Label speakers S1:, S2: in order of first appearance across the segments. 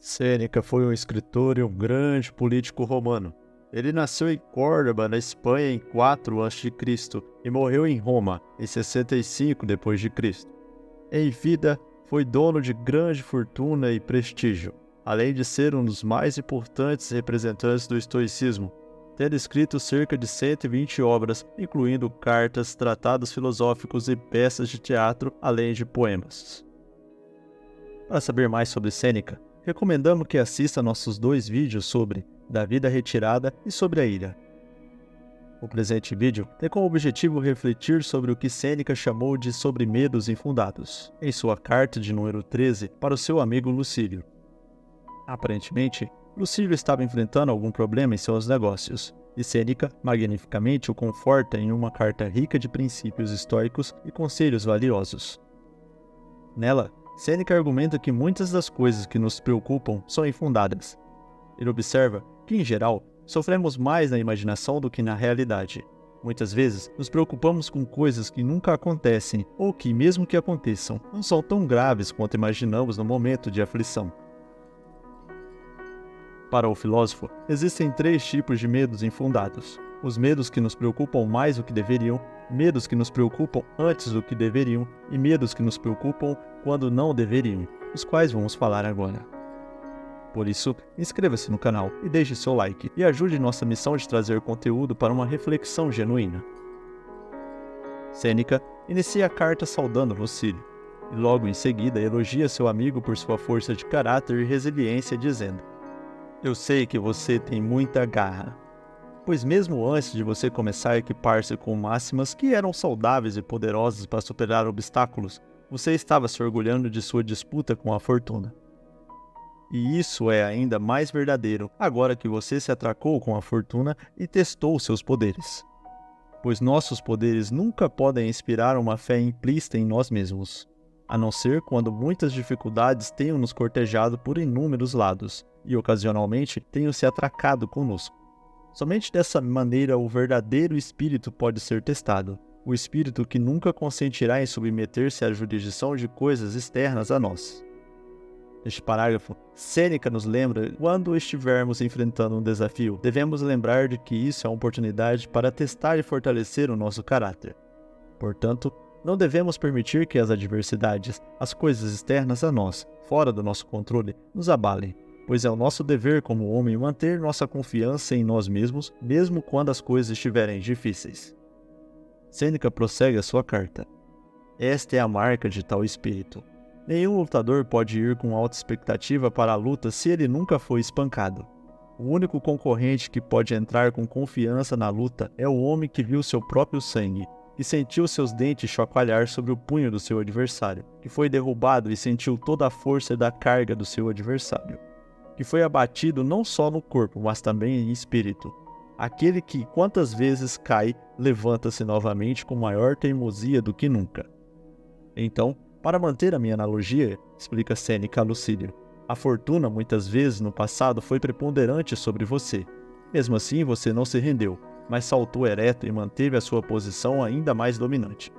S1: Sêneca foi um escritor e um grande político romano. Ele nasceu em Córdoba, na Espanha, em 4 a.C. e morreu em Roma, em 65 d.C. Em vida, foi dono de grande fortuna e prestígio, além de ser um dos mais importantes representantes do estoicismo, tendo escrito cerca de 120 obras, incluindo cartas, tratados filosóficos e peças de teatro, além de poemas. Para saber mais sobre Sêneca, recomendamos que assista nossos 2 vídeos sobre Da Vida Retirada e sobre a Ira. O presente vídeo tem como objetivo refletir sobre o que Sêneca chamou de sobre medos infundados, em sua carta de número 13 para o seu amigo Lucílio. Aparentemente, Lucílio estava enfrentando algum problema em seus negócios, e Sêneca magnificamente o conforta em uma carta rica de princípios estoicos e conselhos valiosos. Nela, Sêneca argumenta que muitas das coisas que nos preocupam são infundadas. Ele observa que, em geral, sofremos mais na imaginação do que na realidade. Muitas vezes, nos preocupamos com coisas que nunca acontecem ou que, mesmo que aconteçam, não são tão graves quanto imaginamos no momento de aflição. Para o filósofo, existem 3 tipos de medos infundados: os medos que nos preocupam mais do que deveriam, medos que nos preocupam antes do que deveriam e medos que nos preocupam quando não deveriam, os quais vamos falar agora. Por isso, inscreva-se no canal e deixe seu like e ajude nossa missão de trazer conteúdo para uma reflexão genuína. Sêneca inicia a carta saudando Lucílio, e logo em seguida elogia seu amigo por sua força de caráter e resiliência, dizendo: "Eu sei que você tem muita garra, pois mesmo antes de você começar a equipar-se com máximas que eram saudáveis e poderosas para superar obstáculos, você estava se orgulhando de sua disputa com a fortuna. E isso é ainda mais verdadeiro agora que você se atracou com a fortuna e testou seus poderes. Pois nossos poderes nunca podem inspirar uma fé implícita em nós mesmos, a não ser quando muitas dificuldades tenham nos cortejado por inúmeros lados e ocasionalmente tenham se atracado conosco. Somente dessa maneira o verdadeiro espírito pode ser testado, o espírito que nunca consentirá em submeter-se à jurisdição de coisas externas a nós." Neste parágrafo, Sêneca nos lembra que quando estivermos enfrentando um desafio, devemos lembrar de que isso é uma oportunidade para testar e fortalecer o nosso caráter. Portanto, não devemos permitir que as adversidades, as coisas externas a nós, fora do nosso controle, nos abalem, pois é o nosso dever como homem manter nossa confiança em nós mesmos, mesmo quando as coisas estiverem difíceis. Sêneca prossegue a sua carta. Esta é a marca de tal espírito. Nenhum lutador pode ir com alta expectativa para a luta se ele nunca foi espancado. O único concorrente que pode entrar com confiança na luta é o homem que viu seu próprio sangue, que sentiu seus dentes chacoalhar sobre o punho do seu adversário, que foi derrubado e sentiu toda a força da carga do seu adversário, que foi abatido não só no corpo, mas também em espírito. Aquele que, quantas vezes cai, levanta-se novamente com maior teimosia do que nunca. Então, para manter a minha analogia, explica Sêneca a Lucílio, a fortuna muitas vezes no passado foi preponderante sobre você. Mesmo assim, você não se rendeu, mas saltou ereto e manteve a sua posição ainda mais dominante,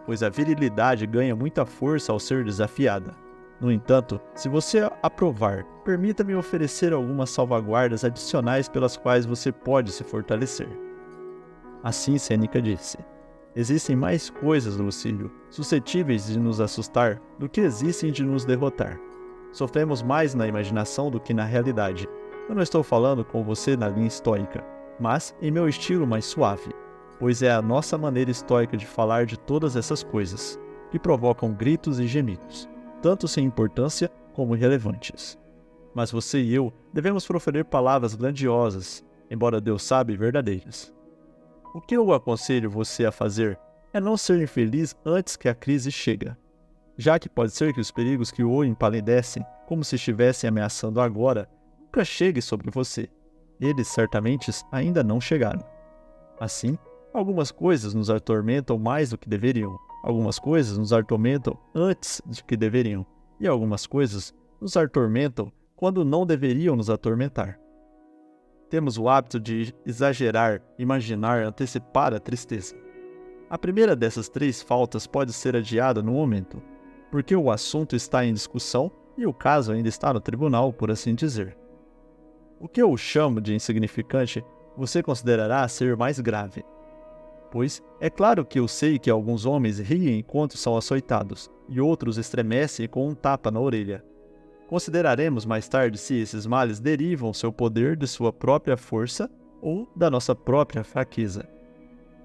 S1: pois a virilidade ganha muita força ao ser desafiada. No entanto, se você aprovar, permita-me oferecer algumas salvaguardas adicionais pelas quais você pode se fortalecer. Assim Sêneca disse: existem mais coisas, Lucílio, suscetíveis de nos assustar do que existem de nos derrotar. Sofremos mais na imaginação do que na realidade. Eu não estou falando com você na linha estoica, mas em meu estilo mais suave, pois é a nossa maneira estoica de falar de todas essas coisas, que provocam gritos e gemidos, tanto sem importância como irrelevantes. Mas você e eu devemos proferir palavras grandiosas, embora Deus sabe verdadeiras. O que eu aconselho você a fazer é não ser infeliz antes que a crise chegue, já que pode ser que os perigos que o empalidecem, como se estivessem ameaçando agora, nunca cheguem sobre você. Eles certamente ainda não chegaram. Assim, algumas coisas nos atormentam mais do que deveriam, algumas coisas nos atormentam antes de que deveriam, e algumas coisas nos atormentam quando não deveriam nos atormentar. Temos o hábito de exagerar, imaginar, antecipar a tristeza. A primeira dessas 3 faltas pode ser adiada no momento, porque o assunto está em discussão e o caso ainda está no tribunal, por assim dizer. O que eu chamo de insignificante, você considerará ser mais grave. Pois é claro que eu sei que alguns homens riem enquanto são açoitados, e outros estremecem com um tapa na orelha. Consideraremos mais tarde se esses males derivam seu poder de sua própria força ou da nossa própria fraqueza.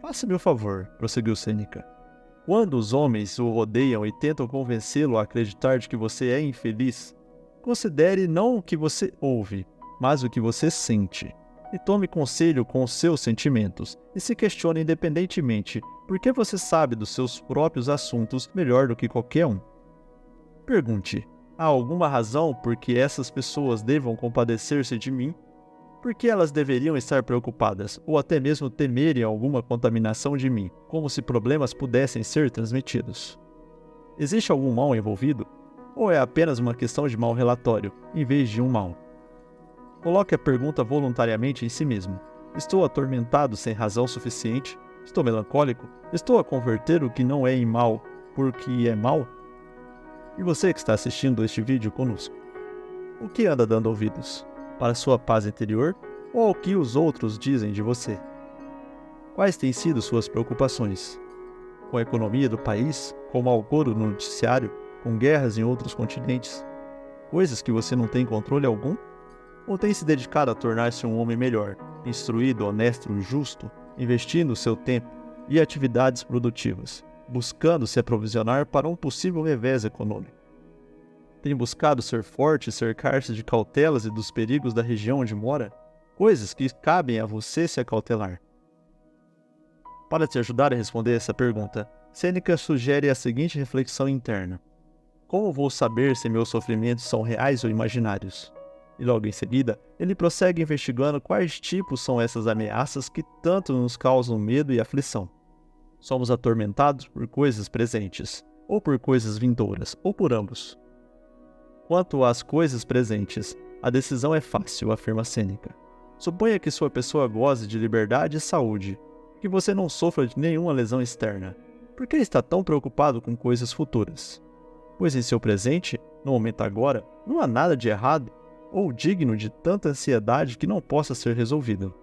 S1: Faça-me o favor, prosseguiu Sêneca. Quando os homens o rodeiam e tentam convencê-lo a acreditar de que você é infeliz, considere não o que você ouve, mas o que você sente. E tome conselho com os seus sentimentos, e se questione independentemente, porque você sabe dos seus próprios assuntos melhor do que qualquer um. Pergunte, há alguma razão por que essas pessoas devam compadecer-se de mim? Por que elas deveriam estar preocupadas, ou até mesmo temerem alguma contaminação de mim, como se problemas pudessem ser transmitidos? Existe algum mal envolvido? Ou é apenas uma questão de mau relatório, em vez de um mal? Coloque a pergunta voluntariamente em si mesmo. Estou atormentado sem razão suficiente? Estou melancólico? Estou a converter o que não é em mal porque é mal? E você que está assistindo este vídeo conosco, o que anda dando ouvidos? Para sua paz interior ou ao que os outros dizem de você? Quais têm sido suas preocupações? Com a economia do país? Com o mau gosto no noticiário? Com guerras em outros continentes? Coisas que você não tem controle algum? Ou tem se dedicado a tornar-se um homem melhor, instruído, honesto e justo, investindo seu tempo e atividades produtivas, buscando se aprovisionar para um possível revés econômico? Tem buscado ser forte e cercar-se de cautelas e dos perigos da região onde mora? Coisas que cabem a você se acautelar. Para te ajudar a responder essa pergunta, Sêneca sugere a seguinte reflexão interna. Como vou saber se meus sofrimentos são reais ou imaginários? E logo em seguida, ele prossegue investigando quais tipos são essas ameaças que tanto nos causam medo e aflição. Somos atormentados por coisas presentes, ou por coisas vindouras, ou por ambos. Quanto às coisas presentes, a decisão é fácil, afirma Sêneca. Suponha que sua pessoa goze de liberdade e saúde, que você não sofra de nenhuma lesão externa. Por que está tão preocupado com coisas futuras? Pois em seu presente, no momento agora, não há nada de errado ou digno de tanta ansiedade que não possa ser resolvido.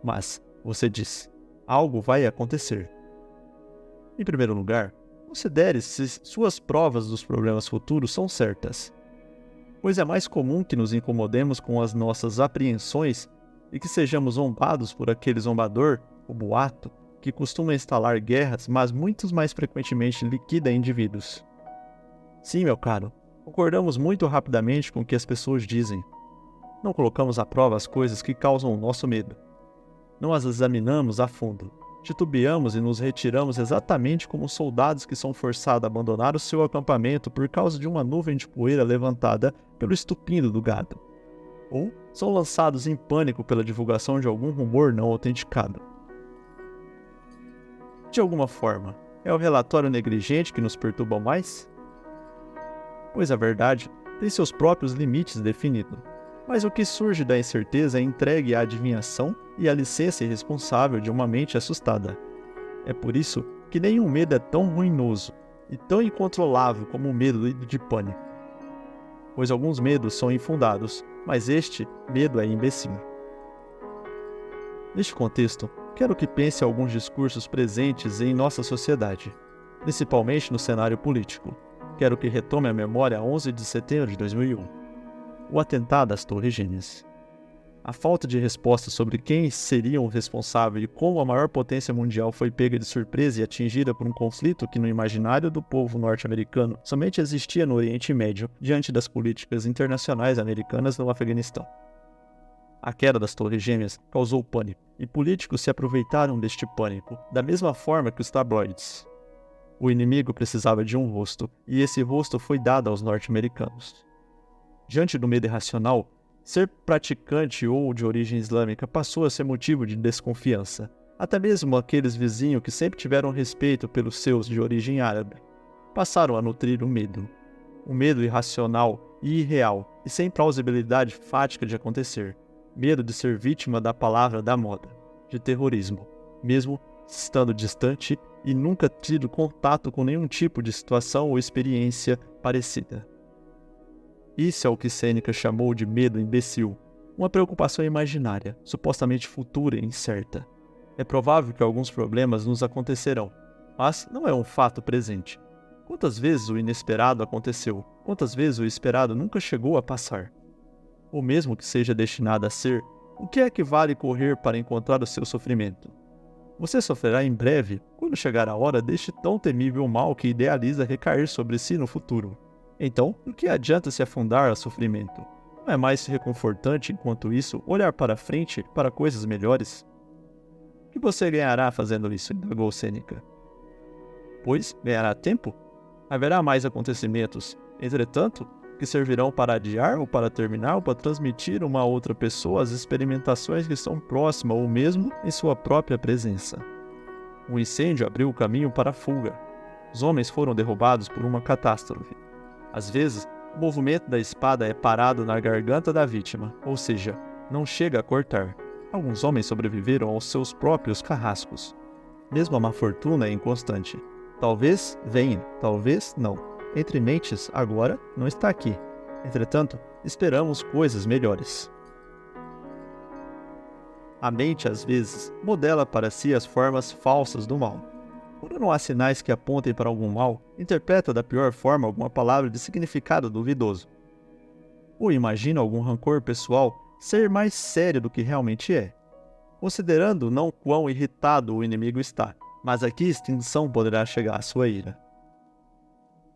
S1: Mas, você diz, algo vai acontecer. Em primeiro lugar, considere se suas provas dos problemas futuros são certas. Pois é mais comum que nos incomodemos com as nossas apreensões e que sejamos zombados por aquele zombador, o boato, que costuma instalar guerras, mas muito mais frequentemente liquida indivíduos. Sim, meu caro, concordamos muito rapidamente com o que as pessoas dizem. Não colocamos à prova as coisas que causam o nosso medo. Não as examinamos a fundo. Titubeamos e nos retiramos exatamente como soldados que são forçados a abandonar o seu acampamento por causa de uma nuvem de poeira levantada pelo estupindo do gado. Ou são lançados em pânico pela divulgação de algum rumor não autenticado. De alguma forma, é o relatório negligente que nos perturba mais? Pois a verdade tem seus próprios limites definidos, mas o que surge da incerteza é entregue à adivinhação e à licença irresponsável de uma mente assustada. É por isso que nenhum medo é tão ruinoso e tão incontrolável como o medo de pânico. Pois alguns medos são infundados, mas este medo é imbecil. Neste contexto, quero que pense em alguns discursos presentes em nossa sociedade, principalmente no cenário político. Quero que retome a memória 11 de setembro de 2001. O atentado às Torres Gêmeas. A falta de resposta sobre quem seria o responsável e como a maior potência mundial foi pega de surpresa e atingida por um conflito que no imaginário do povo norte-americano somente existia no Oriente Médio diante das políticas internacionais americanas no Afeganistão. A queda das Torres Gêmeas causou pânico, e políticos se aproveitaram deste pânico, da mesma forma que os tabloides. O inimigo precisava de um rosto, e esse rosto foi dado aos norte-americanos. Diante do medo irracional, ser praticante ou de origem islâmica passou a ser motivo de desconfiança. Até mesmo aqueles vizinhos que sempre tiveram respeito pelos seus de origem árabe passaram a nutrir o medo. Um medo irracional e irreal, e sem plausibilidade fática de acontecer. Medo de ser vítima da palavra da moda, de terrorismo, mesmo estando distante e nunca tido contato com nenhum tipo de situação ou experiência parecida. Isso é o que Sêneca chamou de medo imbecil, uma preocupação imaginária, supostamente futura e incerta. É provável que alguns problemas nos acontecerão, mas não é um fato presente. Quantas vezes o inesperado aconteceu? Quantas vezes o esperado nunca chegou a passar? Ou mesmo que seja destinado a ser, o que é que vale correr para encontrar o seu sofrimento? Você sofrerá em breve, quando chegar a hora deste tão temível mal que idealiza recair sobre si no futuro. Então, o que adianta se afundar a sofrimento? Não é mais reconfortante, enquanto isso, olhar para frente para coisas melhores? O que você ganhará fazendo isso? Indagou Sêneca. Pois ganhará tempo? Haverá mais acontecimentos, entretanto, que servirão para adiar ou para terminar ou para transmitir a uma outra pessoa as experimentações que estão próximas ou mesmo em sua própria presença. Um incêndio abriu o caminho para a fuga. Os homens foram derrubados por uma catástrofe. Às vezes, o movimento da espada é parado na garganta da vítima, ou seja, não chega a cortar. Alguns homens sobreviveram aos seus próprios carrascos. Mesmo a má fortuna é inconstante. Talvez venha, talvez não. Entre mentes, agora, não está aqui. Entretanto, esperamos coisas melhores. A mente, às vezes, modela para si as formas falsas do mal. Quando não há sinais que apontem para algum mal, interpreta da pior forma alguma palavra de significado duvidoso. Ou imagina algum rancor pessoal ser mais sério do que realmente é, considerando não quão irritado o inimigo está, mas a que extinção poderá chegar a sua ira.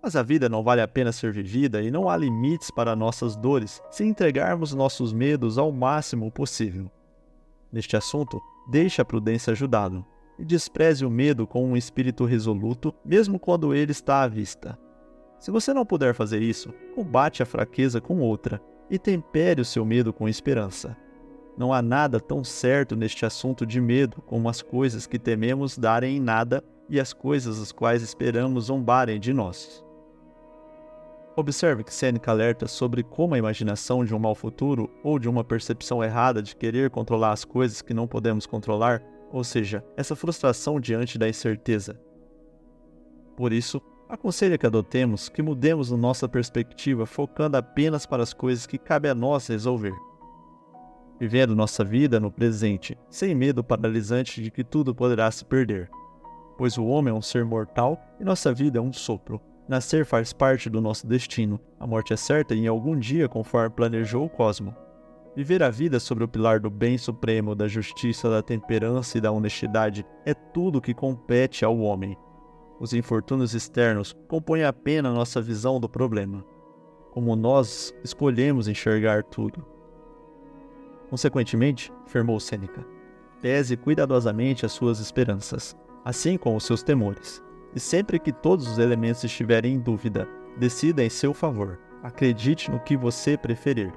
S1: Mas a vida não vale a pena ser vivida e não há limites para nossas dores se entregarmos nossos medos ao máximo possível. Neste assunto, deixe a prudência ajudá-lo e despreze o medo com um espírito resoluto, mesmo quando ele está à vista. Se você não puder fazer isso, combate a fraqueza com outra e tempere o seu medo com esperança. Não há nada tão certo neste assunto de medo como as coisas que tememos darem em nada e as coisas as quais esperamos zombarem de nós. Observe que Sêneca alerta sobre como a imaginação de um mau futuro ou de uma percepção errada de querer controlar as coisas que não podemos controlar, ou seja, essa frustração diante da incerteza. Por isso, aconselha que adotemos, que mudemos nossa perspectiva focando apenas para as coisas que cabe a nós resolver. Vivendo nossa vida no presente, sem medo paralisante de que tudo poderá se perder. Pois o homem é um ser mortal e nossa vida é um sopro. Nascer faz parte do nosso destino. A morte é certa e em algum dia, conforme planejou o cosmo. Viver a vida sobre o pilar do bem supremo, da justiça, da temperança e da honestidade é tudo que compete ao homem. Os infortúnios externos compõem apenas nossa visão do problema. Como nós escolhemos enxergar tudo. Consequentemente, afirmou Sêneca, pese cuidadosamente as suas esperanças, assim como os seus temores, e sempre que todos os elementos estiverem em dúvida, decida em seu favor, acredite no que você preferir.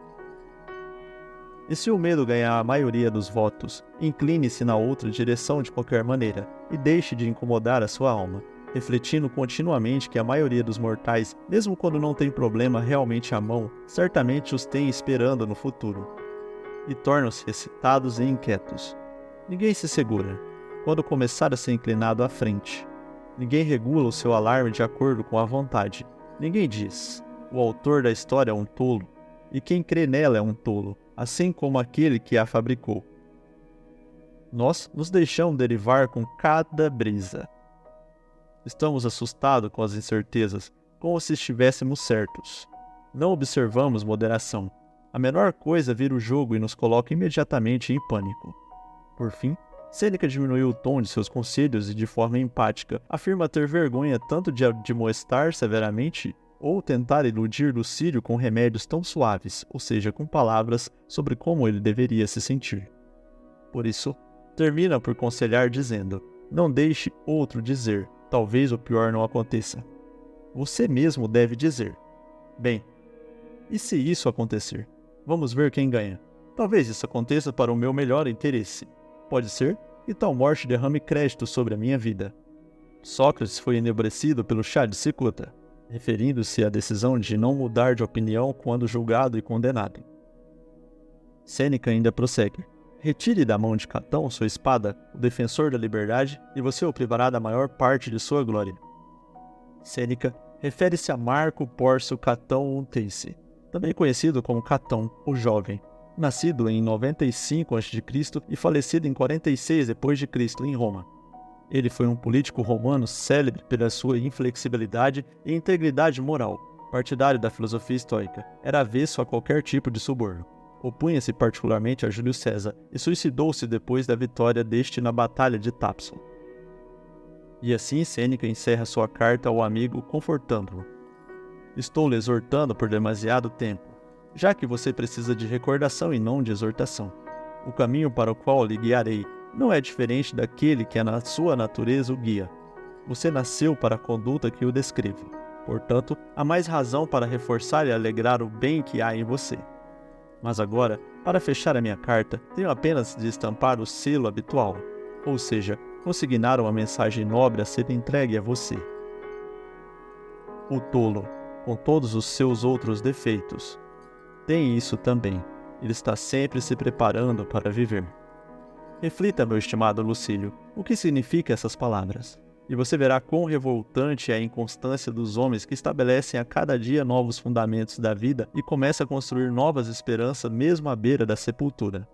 S1: E se o medo ganhar a maioria dos votos, incline-se na outra direção de qualquer maneira, e deixe de incomodar a sua alma, refletindo continuamente que a maioria dos mortais, mesmo quando não tem problema realmente à mão, certamente os tem esperando no futuro. E tornam-se excitados e inquietos. Ninguém se segura, quando começar a ser inclinado à frente. Ninguém regula o seu alarme de acordo com a vontade. Ninguém diz, o autor da história é um tolo, e quem crê nela é um tolo, assim como aquele que a fabricou. Nós nos deixamos derivar com cada brisa. Estamos assustados com as incertezas, como se estivéssemos certos. Não observamos moderação. A menor coisa vira o jogo e nos coloca imediatamente em pânico. Por fim, Sêneca diminuiu o tom de seus conselhos e, de forma empática, afirma ter vergonha tanto de admoestar severamente ou tentar iludir Lucílio com remédios tão suaves, ou seja, com palavras sobre como ele deveria se sentir. Por isso, termina por conselhar dizendo, não deixe outro dizer, talvez o pior não aconteça. Você mesmo deve dizer, bem, e se isso acontecer? Vamos ver quem ganha. Talvez isso aconteça para o meu melhor interesse. Pode ser que tal morte derrame crédito sobre a minha vida. Sócrates foi enebrecido pelo chá de cicuta, referindo-se à decisão de não mudar de opinião quando julgado e condenado. Sêneca ainda prossegue. Retire da mão de Catão sua espada, o defensor da liberdade, e você o privará da maior parte de sua glória. Sêneca refere-se a Marco Pórcio Catão Unteice, também conhecido como Catão, o Jovem, nascido em 95 a.C. e falecido em 46 d.C. em Roma. Ele foi um político romano célebre pela sua inflexibilidade e integridade moral, partidário da filosofia estoica, era avesso a qualquer tipo de suborno. Opunha-se particularmente a Júlio César e suicidou-se depois da vitória deste na Batalha de Tápso. E assim Sêneca encerra sua carta ao amigo confortando-o. Estou lhe exortando por demasiado tempo, já que você precisa de recordação e não de exortação. O caminho para o qual lhe guiarei não é diferente daquele que na sua natureza o guia. Você nasceu para a conduta que o descreve. Portanto, há mais razão para reforçar e alegrar o bem que há em você. Mas agora, para fechar a minha carta, tenho apenas de estampar o selo habitual, ou seja, consignar uma mensagem nobre a ser entregue a você. O tolo, com todos os seus outros defeitos, tem isso também. Ele está sempre se preparando para viver. Reflita, meu estimado Lucílio, o que significam essas palavras, e você verá quão revoltante é a inconstância dos homens que estabelecem a cada dia novos fundamentos da vida e começam a construir novas esperanças mesmo à beira da sepultura.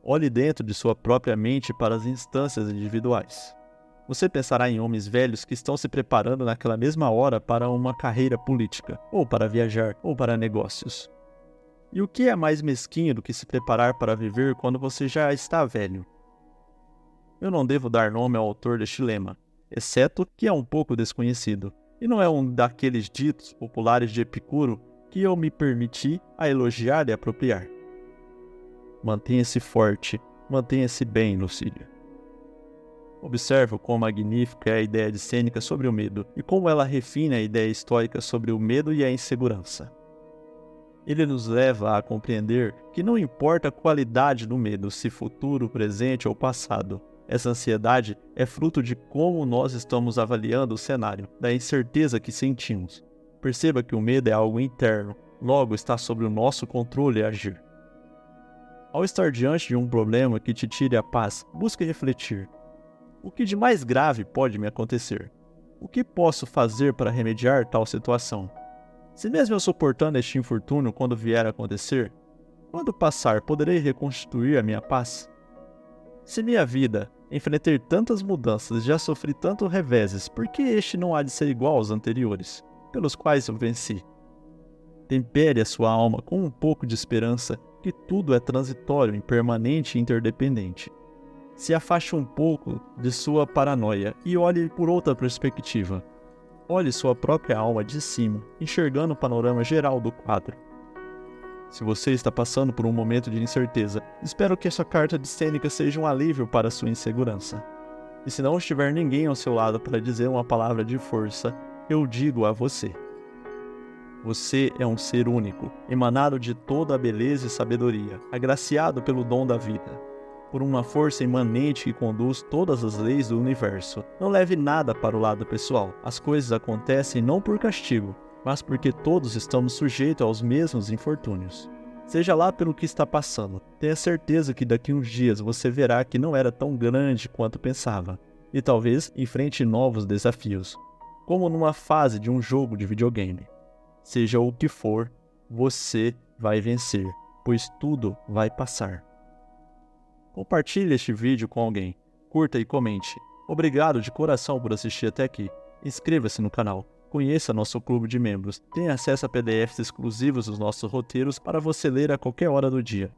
S1: Olhe dentro de sua própria mente para as instâncias individuais. Você pensará em homens velhos que estão se preparando naquela mesma hora para uma carreira política, ou para viajar, ou para negócios. E o que é mais mesquinho do que se preparar para viver quando você já está velho? Eu não devo dar nome ao autor deste lema, exceto que é um pouco desconhecido, e não é um daqueles ditos populares de Epicuro que eu me permiti a elogiar e apropriar. Mantenha-se forte, mantenha-se bem, Lucília. Observe quão magnífica é a ideia de Sêneca sobre o medo, e como ela refina a ideia estoica sobre o medo e a insegurança. Ele nos leva a compreender que não importa a qualidade do medo, se futuro, presente ou passado. Essa ansiedade é fruto de como nós estamos avaliando o cenário, da incerteza que sentimos. Perceba que o medo é algo interno, logo está sob o nosso controle agir. Ao estar diante de um problema que te tire a paz, busque refletir. O que de mais grave pode me acontecer? O que posso fazer para remediar tal situação? Se mesmo eu suportando este infortúnio quando vier a acontecer, quando passar poderei reconstituir a minha paz? Se minha vida, enfrentei tantas mudanças e já sofri tantos reveses, por que este não há de ser igual aos anteriores, pelos quais eu venci? Tempere a sua alma com um pouco de esperança que tudo é transitório, impermanente e interdependente. Se afaste um pouco de sua paranoia e olhe por outra perspectiva. Olhe sua própria alma de cima, enxergando o panorama geral do quadro. Se você está passando por um momento de incerteza, espero que essa carta de Sêneca seja um alívio para sua insegurança. E se não estiver ninguém ao seu lado para dizer uma palavra de força, eu digo a você. Você é um ser único, emanado de toda a beleza e sabedoria, agraciado pelo dom da vida. Por uma força imanente que conduz todas as leis do universo. Não leve nada para o lado pessoal. As coisas acontecem não por castigo, mas porque todos estamos sujeitos aos mesmos infortúnios. Seja lá pelo que está passando, tenha certeza que daqui uns dias você verá que não era tão grande quanto pensava, e talvez enfrente novos desafios, como numa fase de um jogo de videogame. Seja o que for, você vai vencer, pois tudo vai passar. Compartilhe este vídeo com alguém, curta e comente. Obrigado de coração por assistir até aqui. Inscreva-se no canal, conheça nosso clube de membros, tenha acesso a PDFs exclusivos dos nossos roteiros para você ler a qualquer hora do dia.